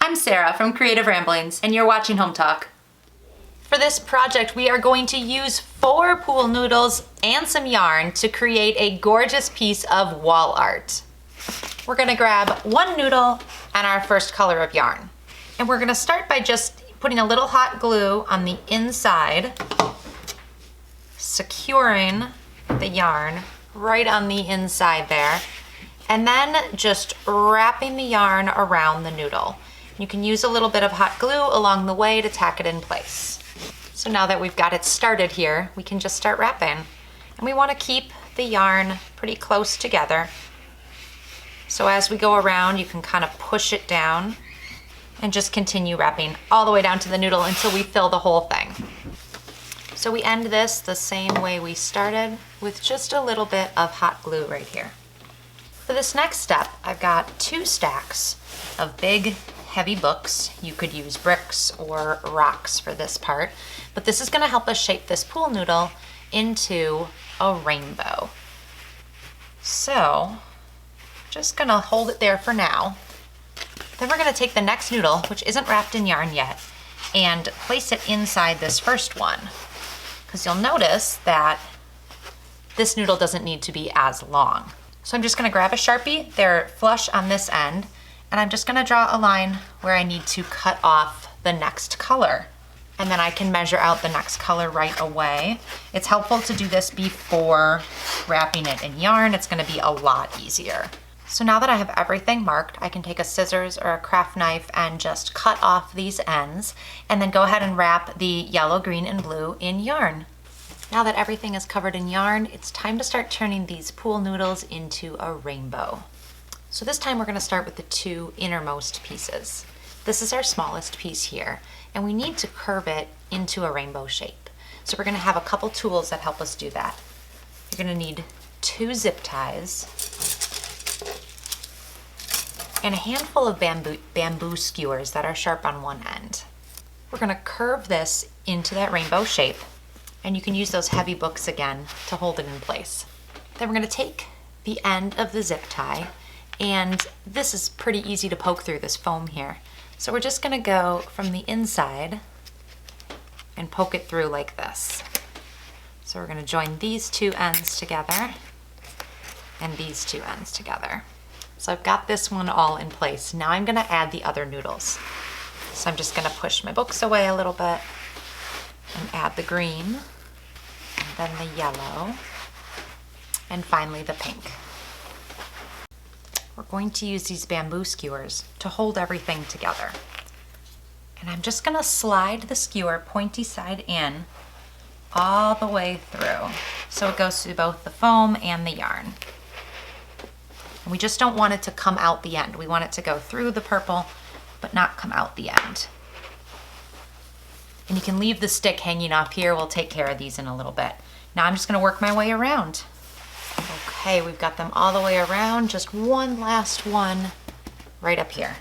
I'm Sarah from Creative Ramblings, and you're watching Hometalk. For this project, we are going to use 4 pool noodles and some yarn to create a gorgeous piece of wall art. We're gonna grab 1 noodle and our first color of yarn. And we're gonna start by just putting a little hot glue on the inside, securing the yarn right on the inside there, and then just wrapping the yarn around the noodle. You can use a little bit of hot glue along the way to tack it in place. So now that we've got it started here, we can just start wrapping. And we want to keep the yarn pretty close together. So as we go around, you can kind of push it down and just continue wrapping all the way down to the noodle until we fill the whole thing. So we end this the same way we started, with just a little bit of hot glue right here. For this next step, I've got 2 stacks of big, heavy books. You could use bricks or rocks for this part, but this is gonna help us shape this pool noodle into a rainbow. So, just gonna hold it there for now. Then we're gonna take the next noodle, which isn't wrapped in yarn yet, and place it inside this first one. Because you'll notice that this noodle doesn't need to be as long. So I'm just gonna grab a Sharpie, they're flush on this end, and I'm just gonna draw a line where I need to cut off the next color. And then I can measure out the next color right away. It's helpful to do this before wrapping it in yarn. It's gonna be a lot easier. So now that I have everything marked, I can take a scissors or a craft knife and just cut off these ends, and then go ahead and wrap the yellow, green, and blue in yarn. Now that everything is covered in yarn, it's time to start turning these pool noodles into a rainbow. So this time we're gonna start with the 2 innermost pieces. This is our smallest piece here, and we need to curve it into a rainbow shape. So we're gonna have a couple tools that help us do that. You're gonna need 2 zip ties and a handful of bamboo skewers that are sharp on one end. We're gonna curve this into that rainbow shape, and you can use those heavy books again to hold it in place. Then we're gonna take the end of the zip tie, and this is pretty easy to poke through this foam here. So we're just gonna go from the inside and poke it through like this. So we're gonna join these 2 ends together and these 2 ends together. So I've got this one all in place. Now I'm gonna add the other noodles. So I'm just gonna push my books away a little bit and add the green, and then the yellow, and finally the pink. We're going to use these bamboo skewers to hold everything together. And I'm just gonna slide the skewer pointy side in all the way through, so it goes through both the foam and the yarn. And we just don't want it to come out the end. We want it to go through the purple, but not come out the end. And you can leave the stick hanging off here. We'll take care of these in a little bit. Now I'm just gonna work my way around. Okay, we've got them all the way around. Just one last one right up here.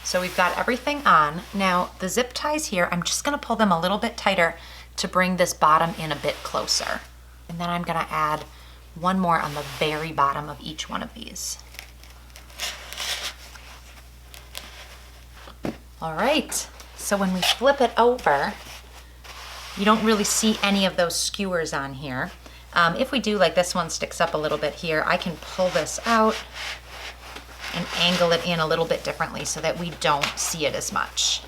So we've got everything on. Now the zip ties here, I'm just gonna pull them a little bit tighter to bring this bottom in a bit closer. And then I'm gonna add 1 more on the very bottom of each one of these. All right, so when we flip it over, you don't really see any of those skewers on here. If we do, like this one sticks up a little bit here, I can pull this out and angle it in a little bit differently so that we don't see it as much.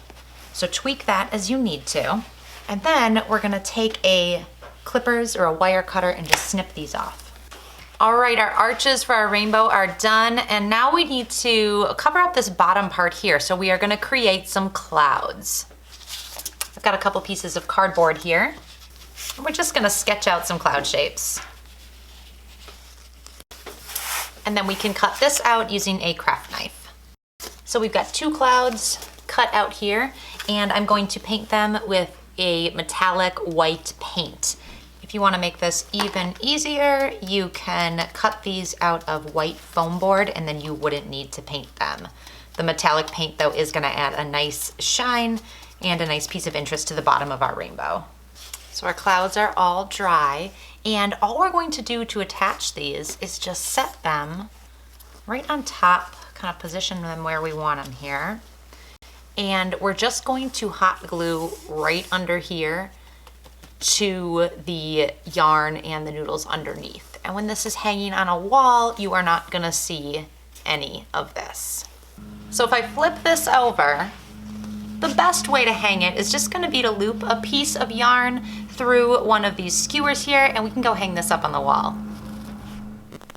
So tweak that as you need to. And then we're gonna take a clippers or a wire cutter and just snip these off. All right, our arches for our rainbow are done, and now we need to cover up this bottom part here. So we are gonna create some clouds. I've got a couple pieces of cardboard here, and we're just gonna sketch out some cloud shapes. And then we can cut this out using a craft knife. So we've got 2 clouds cut out here, and I'm going to paint them with a metallic white paint. If you want to make this even easier, you can cut these out of white foam board and then you wouldn't need to paint them. The metallic paint though is going to add a nice shine and a nice piece of interest to the bottom of our rainbow. So our clouds are all dry, And all we're going to do to attach these is just set them right on top, kind of position them where we want them here. And we're just going to hot glue right under here to the yarn and the noodles underneath. And when this is hanging on a wall, you are not gonna see any of this. So if I flip this over, the best way to hang it is just gonna be to loop a piece of yarn through one of these skewers here, and we can go hang this up on the wall.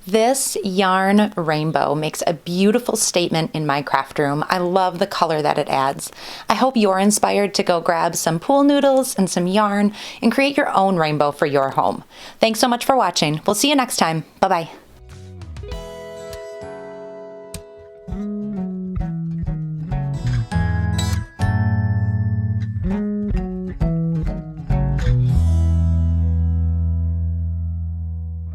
This yarn rainbow makes a beautiful statement in my craft room. I love the color that it adds. I hope you're inspired to go grab some pool noodles and some yarn and create your own rainbow for your home. Thanks so much for watching. We'll see you next time. Bye-bye.